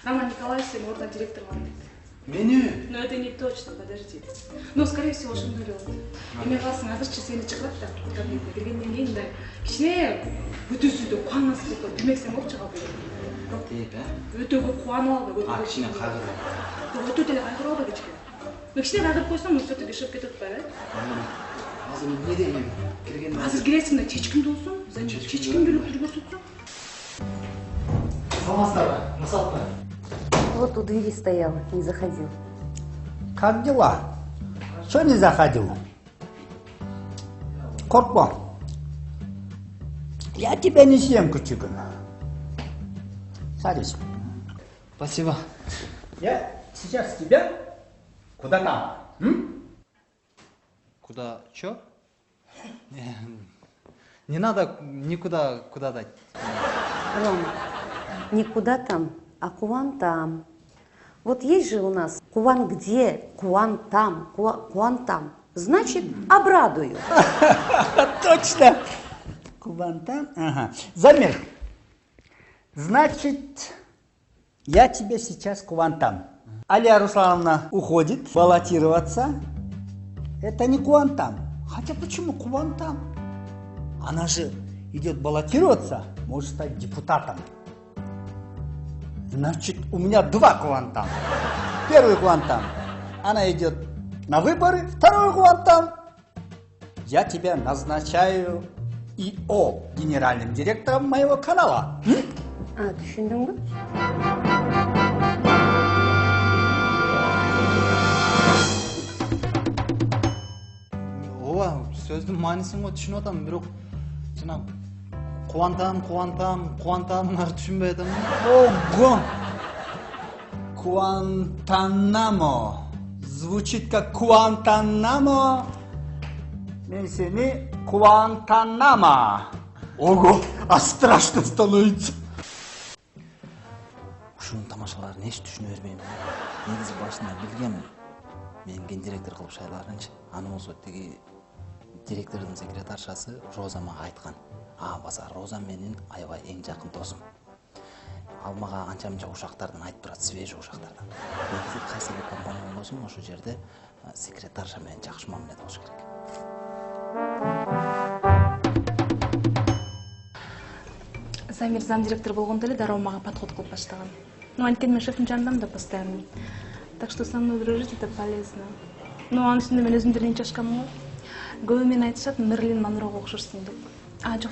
Роман Николаевич, сен орта директор бар дейді. Мені? Но это не точно, подожди. Но, скорее всего, ошондой эле болот. Эме калсың, азырчы сени чыгарат да, кабинетке киргенден кийин мындай кичине бүтүсүдө кубанасың деп демексең болуп чыга берет. Deyip, Өтө көп кубанып албай, А, кичине кайгырып. өтө деле кайгырып албай кичине. Но кичине кайгырып койсоң, өтө бешип кетип атпайбы? Азыр не дейм? Кирген. Азыр киресиң да чечкин болсуң, чечкин келип түргө көрсөтсөң. Саламатсыздар, Мусалпа. Вот у двери стоял, не заходил. Как дела? Что не заходил? Корпо, я тебя не съем, Кучугун. Садись. Спасибо. Я сейчас тебя куда там? Куда? Чё? Не надо никуда куда дать. Рома, никуда там, а Куван там. Вот есть же у нас Куван где, Куван там, Куван там. Значит, обрадую. Точно. Кувантан, ага. Замер. Значит, я тебе сейчас Кувантан. Алия Руслановна уходит баллотироваться. Это не Кувантан. Хотя почему Кувантан? Она же идет баллотироваться, может стать депутатом. Значит, у меня два Кувантана. Первый Кувантан. Она идет на выборы. Второй Кувантан. Я тебя назначаю ИО генеральным директором моего канала. А, түшүндүң бе? Ооба, сөздүн маанисин го түшүнүп атам, бирок жана кубантамыңарды түшүнбөй атам. Ого! Куантанамо. Звучит как Куантанамо. Мен сени Куантанамо. Ого, а страшно становится. Ушунун тамашаларын эч түшүнө бербейм. Негизи башында билгем, мен гендиректор кылып шайларынчы. Аны болсо тиги директордун секретаршасы Роза мага айткан. Баса Роза менин аябай эң жакын досум. Ал мага анча мынча ушактардан айтып турат, свежий ушактардан. Негизи кайсы бир компания болсун, ошол жерде секретарша менен жакшы мамиледе болуш керек. Замир замдиректор болгондо эле дароо мага подход кылып баштаган. Ну, анткени мен шефтин жанындамын да постоянно. Так что со мной дружить это полезно. Ну, анын үстүнө мен өзүм деле чачкамын го. Көбү мени айтышат, Мерлин Монрого окшошсуң деп.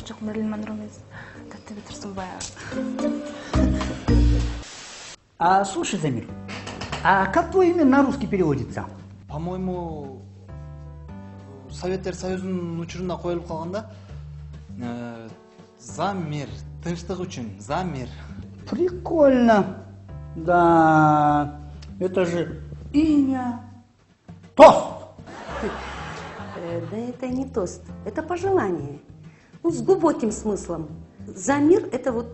Жок, Мерлин Монро эмес. Таттеби Турсунбаева. Слушай, Замир, а как твое имя на русский переводится? По-моему, Советтер Союзунун учурунда коюлуп калган да. Замир, тынчтык үчүн, Замир. Прикольно. Да, это же имя. Тост. Да это не тост, это пожелание. Ну, с глубоким смыслом. За мир это вот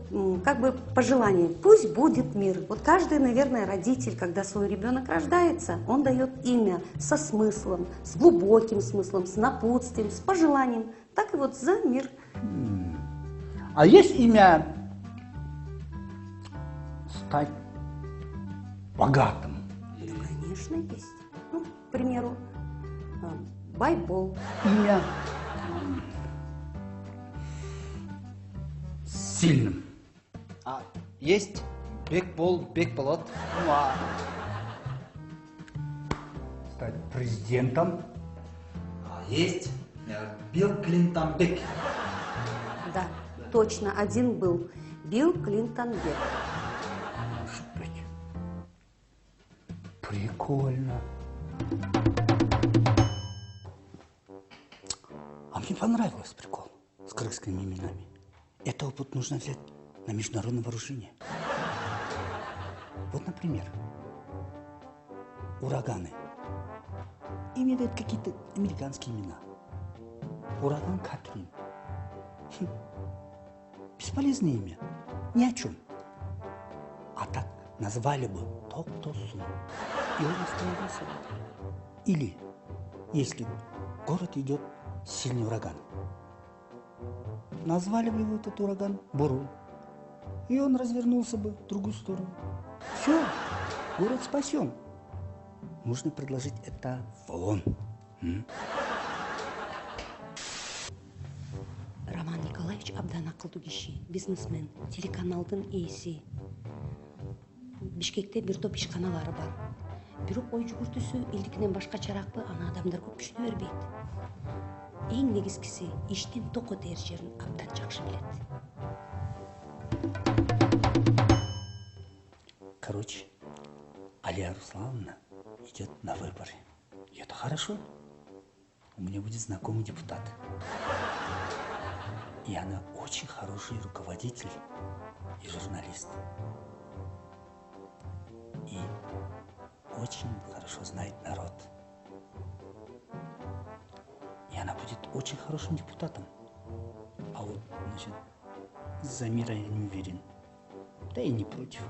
как бы пожелание. Пусть будет мир. Вот каждый, наверное, родитель, когда свой ребенок рождается, он дает имя со смыслом, с глубоким смыслом, с напутствием, с пожеланием. Так и вот за мир. А есть имя стать богатым? Да, конечно, есть. Ну, к примеру, Байбол. Имя сильным. Есть Бекбол, Бекболот. Ну, а стать президентом? Есть Билл Клинтон Бек. Да, точно, один был. Билл Клинтон Бек. Может быть. Прикольно. А мне понравился прикол с крымскими именами. Это опыт нужно взять на международное вооружение. Вот, например, ураганы. Им дают какие-то американские имена. Ураган Катрин. Бесполезное имя. Ни о чем. А так назвали бы Токтосун. И он остановился. Или, если в город идет сильный ураган, назвали бы его этот ураган Бурун. и он развернулся бы в другую сторону. Все, город спасен. Нужно предложить это вон. Роман Николаевич абдан акылдуу киши, бизнесмен, телеканалдын ээси. Бишкекте бир топ ишканалары бар. Бирок ой жүгүртүүсү элдикинен башка чаракпы, аны адамдар көп түшүнө бербейт. Эң негизгиси иштин токо тээр жерин абдан жакшы билет. Короче, Алия Руслановна идет на выборы. И это хорошо. У меня будет знакомый депутат. И она очень хороший руководитель и журналист. И очень хорошо знает народ. И она будет очень хорошим депутатом. А вот, значит, Замира я не уверен. Да и не против.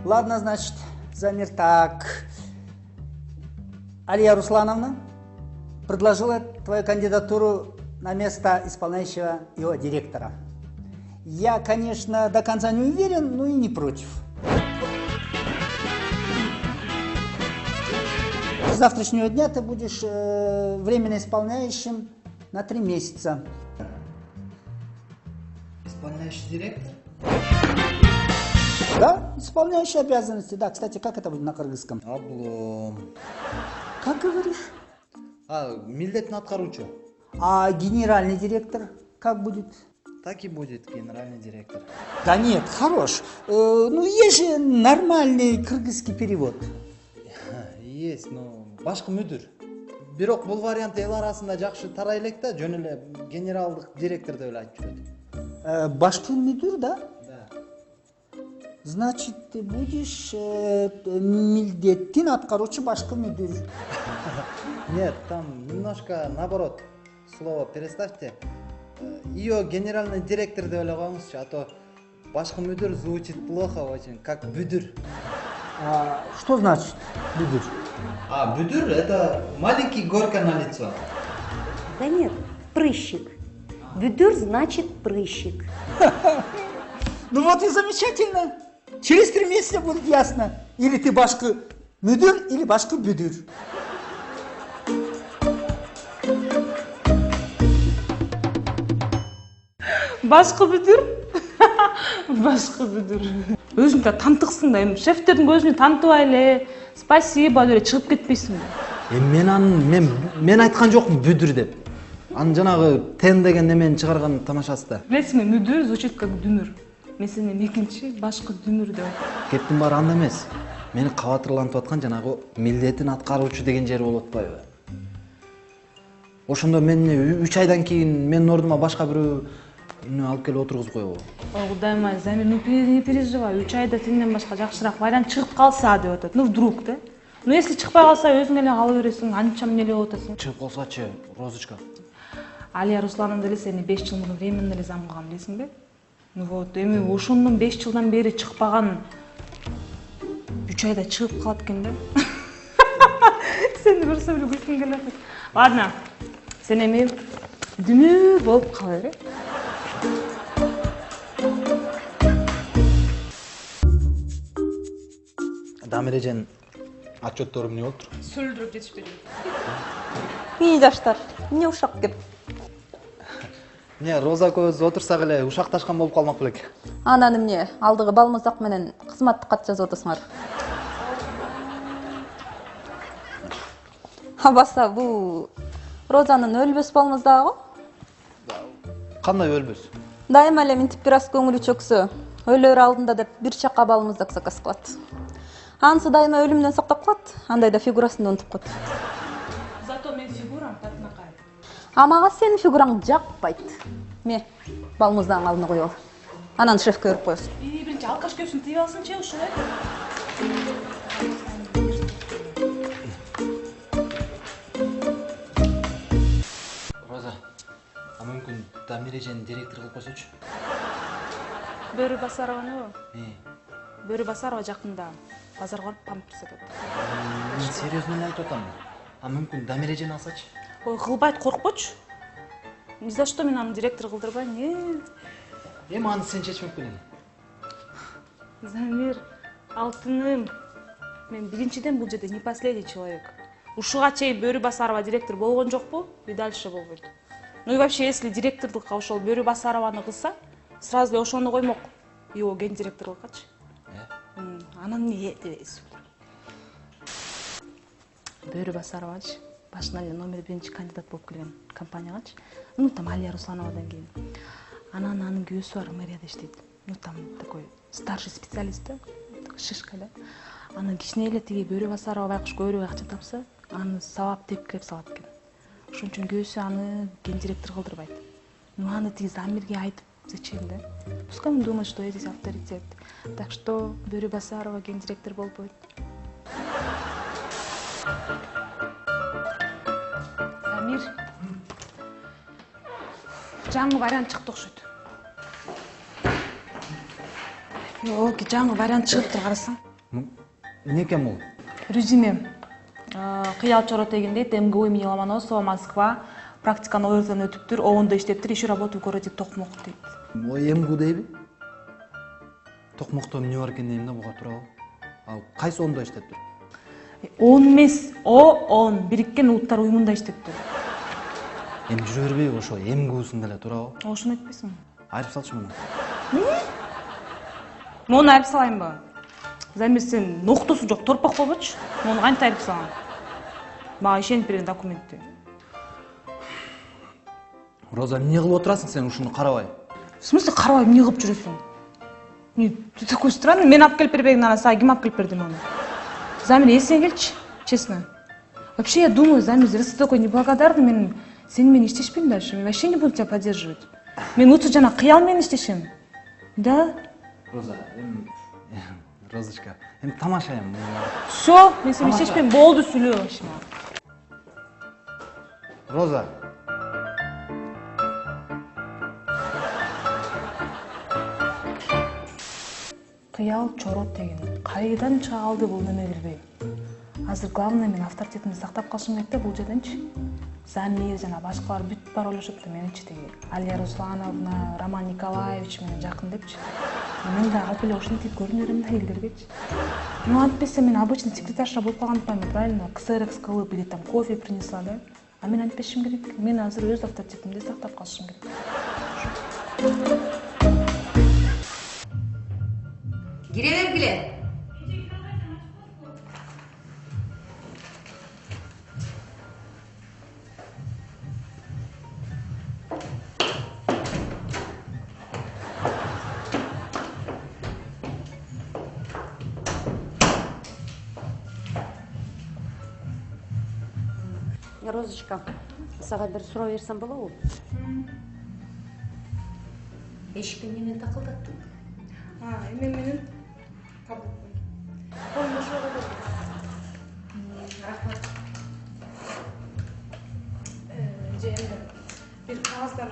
Ладно, значит, Замир, так. Алия Руслановна предложила твою кандидатуру на место исполняющего его директора. Я, конечно, до конца не уверен, но и не против. С завтрашнего дня ты будешь временно исполняющим на 3 месяца. Исполняющий директор? Да, исполняющий обязанности. Да, кстати, как это будет на кыргызском? Облом. Как говоришь? Милдетин аткаруучу. А генеральный директор как будет? Так и будет генеральный директор. Да нет, хорош. Ну, есть же нормальный кыргызский перевод. Есть, но башкы мүдүр. Бирок бул вариант эл арасында жакшы тарай элек да, жөн эле генералдык директор деп эле айтып жүрөт. Башкы мүдүр, да? Да. Значит, ты будешь милдеттин аткаруучу башкы мүдүр. Нет, там немножко наоборот. Слово переставьте. Ее генеральный директор деп эле коюңузчу, а то башкы мүдүр звучит плохо очень, как бүдүр. Что значит бүдүр? Бүдүр это маленький горка на лицо. Да нет, прыщик. Бүдүр значит прыщик. Ну вот и замечательно. Через 3 месяца будет ясно. Или ты башкы мүдүр, или башкы бүдүр. Башкы бүтүр. Башкы бүтүр. Өзүң да тантыксың да, эми шефтердин көзүнө тантыбай эле, спасибо деп чыгып кетпейсиң. Мен айткан жокмун бүдүр деп. Анын жанагы тен деген немени чыгарган тамашасы да. Билесиңби, мүдүр звучит как дүмүр. Мен сени экинчи башкы дүмүр деп айтам. Кептин баары анда эмес. Мени кабатырлантып аткан жанагы милдетин аткаруучу деген жери болуп атпайбы? Ошондо мени 3 айдан кийин менин ордума башка бирөө алып келип отургузуп койбу. Ой, Кудайым ай, Замир, не переживай. 3 айда сенден башка жакшыраак вариант чыгып калса деп атат. Ну вдруг да? Ну если чыкпай калса өзүң эле кала бересиң, анча эмне эле атасың. Чыгып калсачы, Розочка. Алия Руслановна деле сени 5 жыл мурун временно эле зам кылган билесиңби? Ну вот, эми ошондон 5 жылдан бери чыкпаган 3 айда чыгып калат экен да. Сени көрсөм эле күлкүм келет. Ладно. Сен эми дүмүр болуп кала бер. Дамирежен отчетторум эмне болуптур? Сүлдүрүп жетишпеди. İyi жаштар, эмне ушак кеп? Не, Роза көз отурсак эле ушакташкан болуп калмак белек. Анан эмне, алдыгы балмузак менен кызматтык кат жазып атасыңар. Абаса, бул Розанын өлбөс балмуздагы? Кандай өлбөс? Дайыма эле минтип бир аз көңүлү чөксө, өлөр алдында деп бир чакка балмуздак заказ кылат. Анысы дайыма өлүмдөн сактап калат, андайда фигурасын унутуп коет. Зато мен фигурам татынакай. А мага сенин фигураң жакпайт. Ме, балмуздагың алдына коюп ал. Анан шефке берип коесуң. Биринчи алкаш көпсүн тийип алсынчы ошо. Роза, мүмкүн Дамирежени директор кылып койсочу? Бөрү Басарованы? Бөрү Басарова жакында базарга барып памперс сатат. Мен серьезно эле айтып атам. Мүмкүн Дамирежени алсачы? Ой, кылбайт, коркпочу. Ни за что мен аны директор кылдырбайм. Эми аны сен чечмек белең. Замир, алтыным. Мен биринчиден бул жерде не последний человек. Ушуга чейин Бөрү Басарова директор болгон жокпу, и дальше болбойт. Ну и вообще, если директордукка ошол Бөрү Басарованы кылса, сразу эле ошону коймок. Его гендиректорлуккачы. Анан эмне дебейсиз? Бөрү Басаровачы башынан эле номер 1 кандидат болуп келген компаниягачы. Ну там Алия Руслановадан кийин. Анан анын күйөөсү бар мэрияда иштейт. Ну там такой старший специалист да, шишка да. Анан кичине эле тиги Бөрү Басарова байкуш көбүрөөк акча тапса, аны сабап тепкилеп салат экен. Ошон үчүн күйөөсү аны гендиректор кылдырбайт. Ну аны тиги Замирге айтып зачем да? Пускай он думает, что я здесь авторитет. Так что Бөрү Басарова гендиректор болбойт. Замир. Жаңы вариант чыкты окшойт. Йок, жаңы вариант чыгыптыр, карасаң. Эмне экен бул? Резюме. Кыял Чоротегин дейт, МГУ имени Ломоносова, Москва. Практиканы ойыртан өтүптүр, оонда иштептир, ищу работу в городе Токмок дейт. Ой, МГУ дейби? Токмокто эмне бар экен дейм да, буга туурабы? Ал кайсы оонда иштептир? ООН эмес, ООН, Бириккен Улуттар уюмунда иштептир. Эми жүрө бербейби ошо МГУсун деле, туурабы? Ошону айтпайсыңбы? Айрып салчы муну. Мону айрып салайынбы? Замир, сен ноктосу жок, торпак болбочу. Мону кантип айрып салам? Мага ишенип берген документти. Роза, эмне кылып отурасың сен ушуну карабай? В смысле карабай эмне кылып жүрөсүң? Ты такой странный, мен алып келип бербегин, анан сага ким алып келип берди мону? Замир, эсиңе келчи, честно. Вообще я думаю, Замир, раз ты такой неблагодарный, мен сени менен иштешпейм дальше, мен вообще не буду тебя поддерживать. Мен лучше жана кыял менен иштешем. Да? Роза, Розочка, эми тамашайм. Всё, мен сени иштешпейм, болду, сүйлөбө вообще. Роза. Кыял Чоротегин. Кайдан чыга алды бул неме билбейм. Азыр главное мен авторитетимди сактап калышым керек да бул жерденчи. Замир жана башкалар бүт бар ойлошупту меничи тиги. Алия Руслановна, Роман Николаевич менен жакын депчи. Мен да алып эле ошентип көрүнө берем да элдергечи. Ну антпесе мен обычный секретарша болуп калгандыктан правильно ксрекс кылып или там кофе принесла да. А мен антпешим керек. Мен азыр өз авторитетимди сактап калышым керек. Giре bергиле. Розочка, сага бир суроо берсем болобу? Эшикти эмне такылдаттың? Эме менен кабылдым. Колумда ошого да. Рахмат. Эми бир кагаздар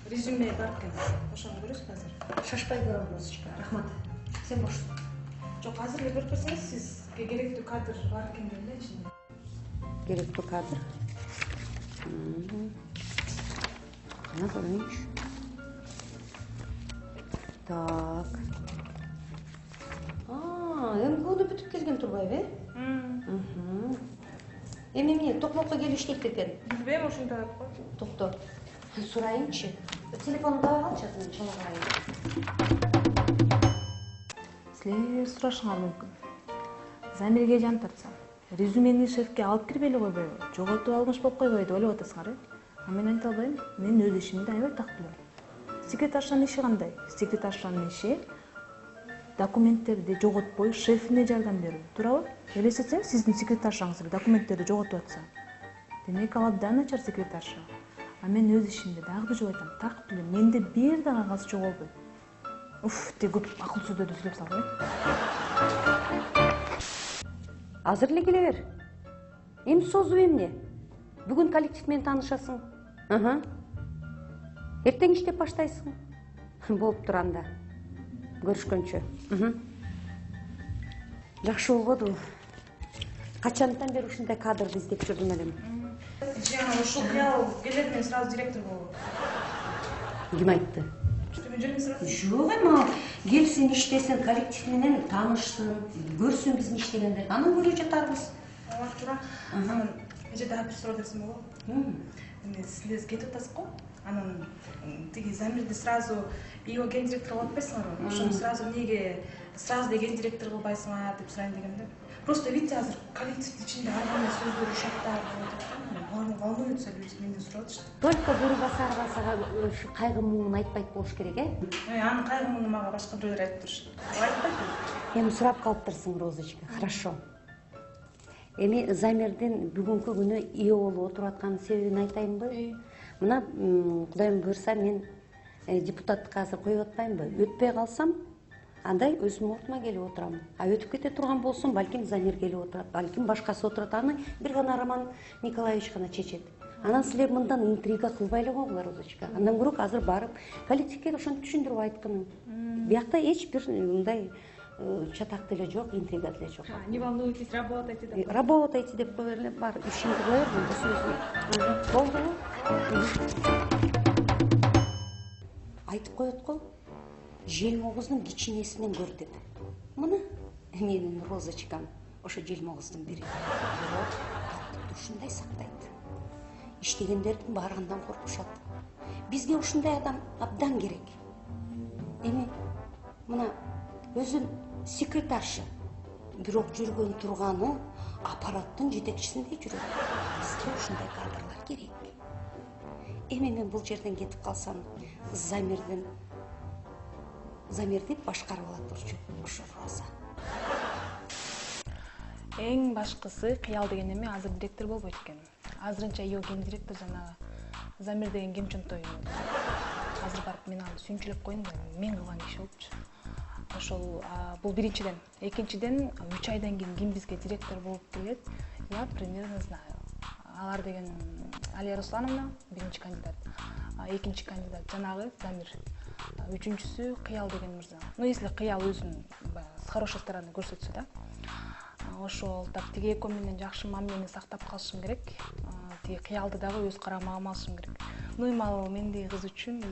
резюме бар экен. Ошону көрөсүз азыр. Шашпай көрөм, Розочка. Рахмат. Сен бошсуң. Жок, азыр эле көрүп берсеңиз, сизге керектүү кадр бар экен деп эле ичинде. Керектүү кадр. Кана көрөйүнчү. Так. МГУну бүтүп келген турбайбы, Эми эмне, Токмокко келип иштейт экен? Билбейм, ошондой деп кой. Токто. Сурайынчы. Телефонду ала алчы, мен чала карайын. Силер сурашыңар мүмкүн. Замирге жан тартсам, резюмени шефке алып кирбей эле койбойбу? Жоготуп алгыч болуп койбойбу деп ойлоп атасыңар, А мен айта албайм. Мен өз ишимди аябай так билем. Секретаршанын иши кандай? Секретаршанын иши документтерди жоготпой шефине жардам берүү, туурабы? Элестетсең, сиздин секретаршаңыз документтерди жоготуп атса, демек ал абдан начар секретарша. А мен өз ишимди дагы бир жолу айтам, так билем. Менде бир да кагаз жок болбойт. Уф, те көп акыл сөздөрдү сүйлөп салбай. Азыр эле келе бер. Эми созуу эмне? Бүгүн коллектив менен таанышасың. Эртең иштеп баштайсың. Болуп турганда. Көрүшкөнчө. Жакшы болбоду. Качандан бери ушундай кадрды издеп жүрдүм элем. Жаңа ушул кыял келет, мен сразу директор болот. Ким айтты? Мен жүрмін сразу. Жоқ эми келсин иштесин, коллектив менен таанышсын, көрсүн биздин иштегендерди. Анан көрө жатарбыз. Туура. Анан эже дагы бир суроо берсем болобу? Эми сиздер кетип атасыз го? Анан тиги Замирди сразу ИО гендиректор кылып атпайсыңарбы? Ошону сразу эмнеге сразу ген директор кылбайсыңар деп сурайын дегем да. Просто видите, азыр коллективдин ичинде ар кандай сөздөр, ушаттар болуп атат. Волнуются люди, менден сурап атышты. Только Бурбасарова сага ушу кайгы муңун айтпайт болуш керек, Анын кайгы муңун мага башка бирөөлөр айтып турушат. Айтпайт. Эми сурап калыптырсың, Розочка. Хорошо. Эми Замирдин бүгүнкү күнү ИО болуп отуруп атканын себебин айтайынбы? Мына Кудайым буйрса мен депутаттыкка азыр коюп атпаймынбы? Өтпөй калсам, андай өзүмдүн ордума келип отурам. Өтүп кете турган болсом, балким Замир келип отурат, балким башкасы отурат. Аны бир гана Роман Николаевич гана чечет. Анан силер мындан интрига кылбай эле коңгула, Розочка. Андан көрөк азыр барып коллективге ошону түшүндүрүп айткының. Биякта эч бир мындай чатак деле жок, интрига деле жок. Не волнуйтесь, работайте. Работайте деп кое берле, бар, ишиңди кыла бер, сөзүн. Болдубу? Айтып коет го. Желмогуздун кичинесинен көр деп. Мына менин Розочкам ошо желмогуздун бири. Бирок тартипти ушундай сактайт. Иштегендердин баары андан коркушат. Бизге ушундай адам абдан керек. Эми мына өзүн секретарша, бирок жүргөн турганы аппараттын жетекчисинде жүрөт. Бизге ушундай кадрлар керек. Эми мен бул жерден кетип калсам, Замирди башкарып алат ошо Роза. Эң башкысы кыял деген эме азыр директор болбойт экен. Азырынча ИО ген директор жана Замир деген кемчөнтөй. Азыр барып мен аны сүйүнчүлөп коеюн да, мен кылган иш болупчу. Ошол бул биринчиден. Экинчиден 3 айдан кийин ким бизге директор болуп келет, я примерно знаю. Алар деген Алия Руслановна биринчи кандидат, экинчи кандидат жанагы Замир, үчүнчүсү Кыял деген мырза. Если Кыял өзүн с хорошей стороны көрсөтсө да, ошол так тиги экөө менен жакшы мамилени сактап калышым керек. Тиги Кыялды дагы өз карамагыма алышым керек. Ал мендей кыз үчүн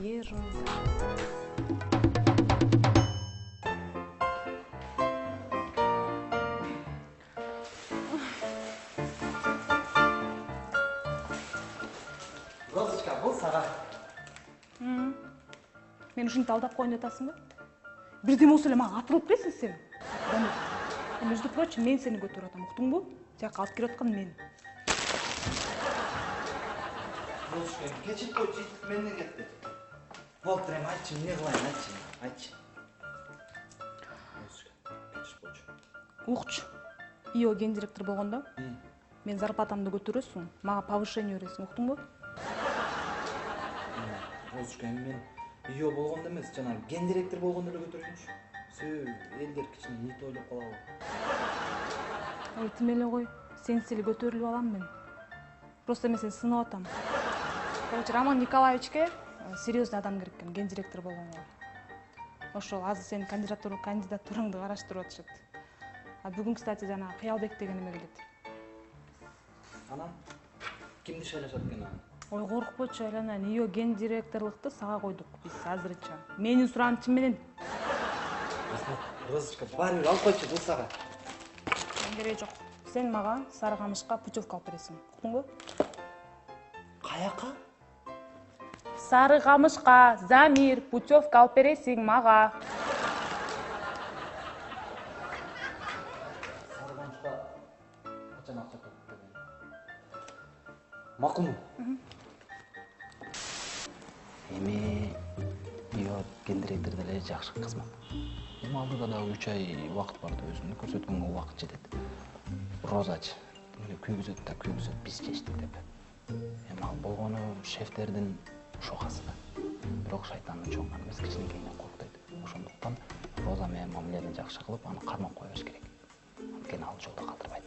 Розочка, бул сага. Мен ушинтип алдап коеюн деп атасың ба? Бирдеме болсо эле мага атылып келсиң сен. Между прочим, мен сени көтөрүп атам, уктуңбу? Тияка алып келип аткан мен. Розочка, кечип койчу, менден кетти. Болуптур эми, айтчы, эмне кылайын, айтчы. Розочка, кечип койчу. Укчу. ИО ген директор болгондо мен зарплатамды көтөрөсүң, мага повышение бересиң, уктуңбу? Розочка, эми мен ИО болгондо эмес, жана ген директор болгондо эле көтөрөйүнчү. Элдер кичине нит ойлоп калабы. Ой, тим эле кой. Сенсили көтөрүлүп алам мен. Просто мен сени сынап атам. Короче, Роман Николаевичке серьезный адам керек экен, ген директор болгонго. Ошол азыр сенин кандидатураңды караштырып атышат. Бүгүн, кстати, жана Кыялбек деген эме келет. Анан кимди шайлашат экен аны? Ой, коркпочу, Айлана, ИО ген директорлукту сага койдук биз азырынча. Менин суранычым менен. Розочка, баары бир алып койчу, бул сага. Кереги жок. Сен мага Сарыкамышка путевка алып бересиң. Уктуңбу? Каяка? Сарыкамышка, Замир, путевка алып бересиң мага. Сарыкамышка качан акча төлөп берген? Макулму? Эми ИО ген директор деле жакшы кызмат. Эми алдыда да 3 ай убакыт бар да, өзүмдү көрсөткөнгө убакыт жетет. Розач, күйгүзөт да күйгүзөт, биз чечтик деп. Эми ал болгону шефтердин шокасы да. Бирок шайтандын чоңганы эмес, кичинекейинен корктойт. Ошондуктан Роза менен мамилени жакшы кылып, аны кармап кое бериш керек. Анткени ал жолдо калтырбайт.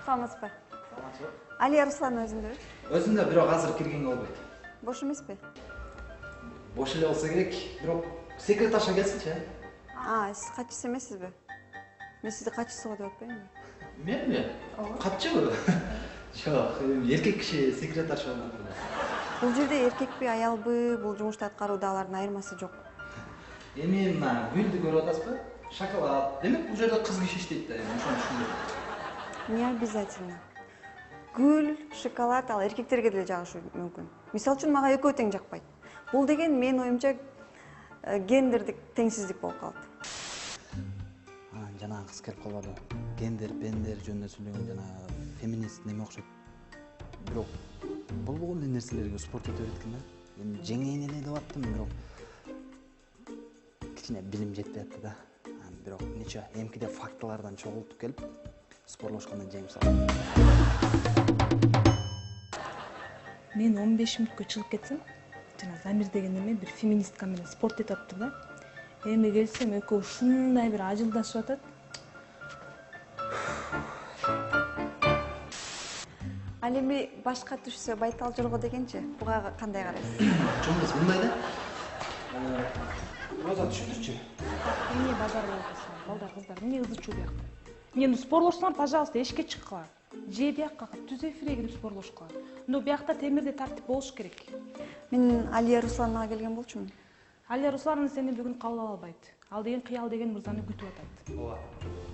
Саламатсызбы? Алия Руслановна өзүндө? Өзүндө, бирок азыр киргенге болбойт. Бош эмеспи? Бош эле болсо керек, бирок секретарша келсинчи. Сиз катчысы эмессизби? Мен сизди катчысы го деп атпаймынбы? Менби? Катчыбы? Жок, эркек киши секретарша болот. Бул жерде эркекпи, аялбы, бул жумушту аткарууда алардын айырмасы жок. Эми мына гүлдү көрүп атасызбы? Шоколад. Демек бул жерде кыз киши иштейт да, ошону түшүндүм. Не обязательно. Гүл, шоколад ал эркектерге деле жагышы мүмкүн. Мисалы үчүн мага экөө тең жакпайт. Бул деген менин оюмча гендердик теңсиздик болуп калат. Жанагы кыз келип калбады. Гендер, бендер жөнүндө сүйлөгөн жанагы феминист неме окшойт. Бирок болбогондой нерселерге спорт өтө берет экен да. Эми жеңейин эле деп аттым, бирок кичине билим жетпей атты да. Бирок нече эмкиде фактылардан чогултуп келип спорлошкондон жеңип салдым. Мен 15 мүнөткө чыгып кетсем, жана Замир деген эме бир феминистка менен спорт этип атты да. Эми келсем экөө ушундай бир ажылдашып атат. Ал эми башка түшсө байтал жорго дегенчи, буга кандай карайсыз? Чоңдос мындай да. Роза түшүндүрчү. Эмне базар болуп атасың? Балдар, кыздар, эмне ызы-чуу биякта? Эмне спорлошсоңор, пожалуйста, эшикке чыккыла. Же биякка түз эфирге кирип спорлошкула. Но биякта темирде тартип болуш керек. Мен Алия Руслановага келген болчумун. Алия Руслановна сени бүгүн кабыл ала албайт. Ал деген кыял деген мырзаны күтүп атат. Ооба.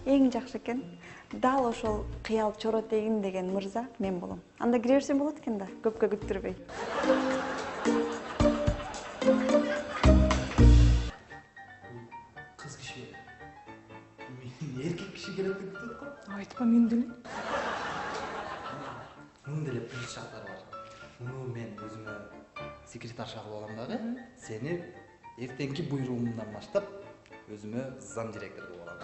Эң жакшы экен. Дал ошол кыял чоротегин деген мырза мен болом. Анда кире берсем болот экен да, көпкө күттүрбөй. Кыз киши эркек киши керек деп күтөт го. Айтпа мен деле. Мындай деле плюс жактары бар. Муну мен өзүмө секретарша кылып алам дагы. Сени эртеңки буйругумдан баштап өзүмө зам директор кылып алам.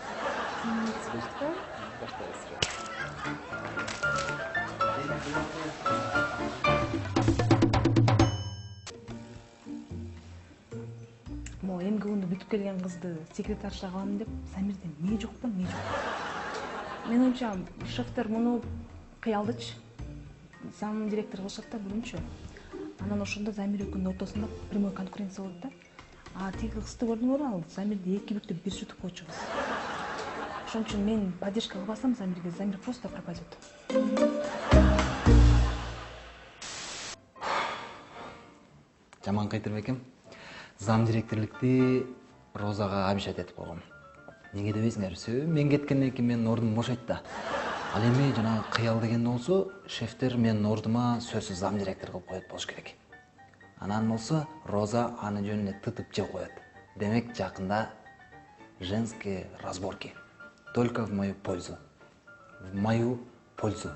Мо эмки күндө бүтүп келген кызды секретарша кылам деп Замирден эмне жок да, эмне жок. Менин оюмча шефтер муну кыялдычы зам директор кылышат да бүгүнчү. Анан ошондо Замир экөөнүн ортосунда прямой конкуренция болот да. А тиги кызды көрдүңөрбү, ал Замирди эки бүктөп бир жутуп койчу кыз. Ошон үчүн мен поддержка кылбасам Замирге, Замир просто пропадет. Жаман кайтырбеким. Зам директорлукты Розага обещать этип койгом. Неге дебейсиңер? Мен кеткенден кийин менин ордум бошойт да. Ал эми жанагы кыял деген болсо, шефтер менин ордума сөзсүз зам директор кылып коет болуш керек. Анан болсо, Роза аны жөнүнө тытып же коет. Демек, жакында женские разборки. Только в мою пользу. В мою пользу.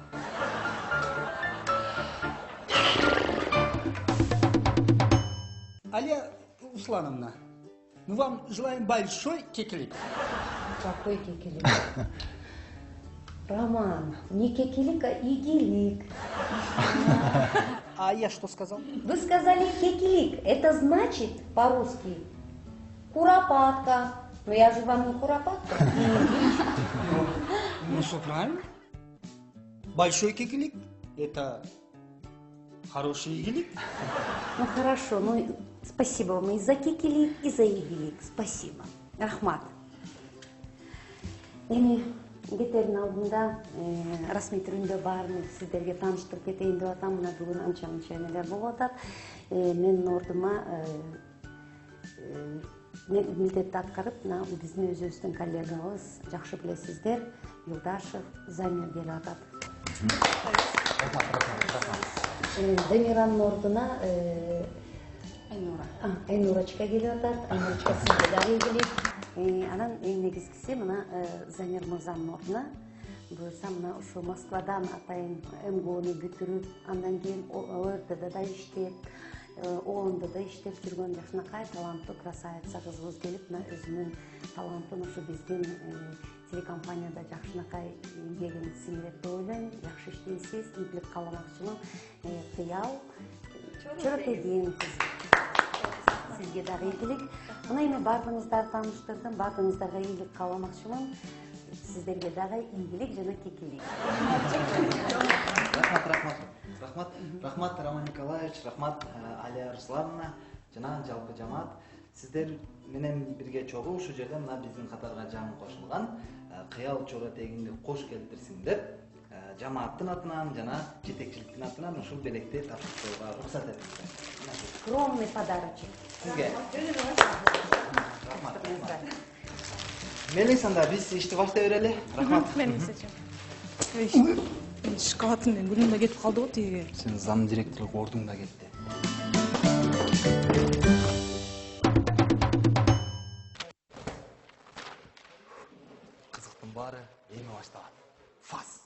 Алия Руслановна, мы вам желаем большой кекелик. Какой кекелик? Роман, не кекелик, а игелик. А я что сказал? Вы сказали кекелик. Это значит по-русски куропатка. Но я же вам не куропатка. Ну, все правильно. Большой кекелик – это хороший игелик. Ну хорошо, ну спасибо вам и за кекелик, и за игелик. Спасибо. Рахмат. Эми кетердин алдында расмий түрүндө баарын сиздерге тааныштырып кетейин деп атам. Мына бүгүн анча мынча нелер болуп атат. Менин ордума милдетти аткарып, мына биздин өзүбүздүн коллегабыз, жакшы билесиздер, Юлдашев Замир келип атат. Дамиранын ордуна Айнурочка келип атат. Айнурочка сизге дагы келип. Анан эң негизгиси мына Замир мырзанын ордуна буюрса мына ушу Москвадан атайын МГУну бүтүрүп, андан кийин ОРТда да иштеп, ООНдо да иштеп жүргөн жакшынакай таланттуу красавица кызыбыз келип, мына өзүнүн талантын ушу биздин телекомпанияда жакшынакай эмгегин сиңирет деп ойлойм. Жакшы иштейсиз, ийгилик кааламакчымын. Кыял чоротегин кыз. Сизге дагы ийгилик. Мына эми баардыгыңыздарды тааныштырдым, баардыгыңыздарга ийгилик кааламакчымын. Сиздерге дагы ийгилик жана кекелик. Рахмат, Роман Николаевич, рахмат, Алия Руслановна, жана жалпы жамаат. Сиздер менен бирге чогуу ушул жерде мына биздин катарга жаңы кошулган кыял чора тегинде кош келтирсиң деп жамааттын атынан жана жетекчиликтин атынан ушул белекти тапшырууга уруксат этиңиздер. Скромный подарочек. Сизге. Рахмат. Мелис, анда биз ишти баштай берели. Рахмат. Мен эсечем. Шоколадым гүлүм да кетип калды го тиги. Сен зам директорлук ордуң да кетти. Кызыктын баары эми башталат. Фас.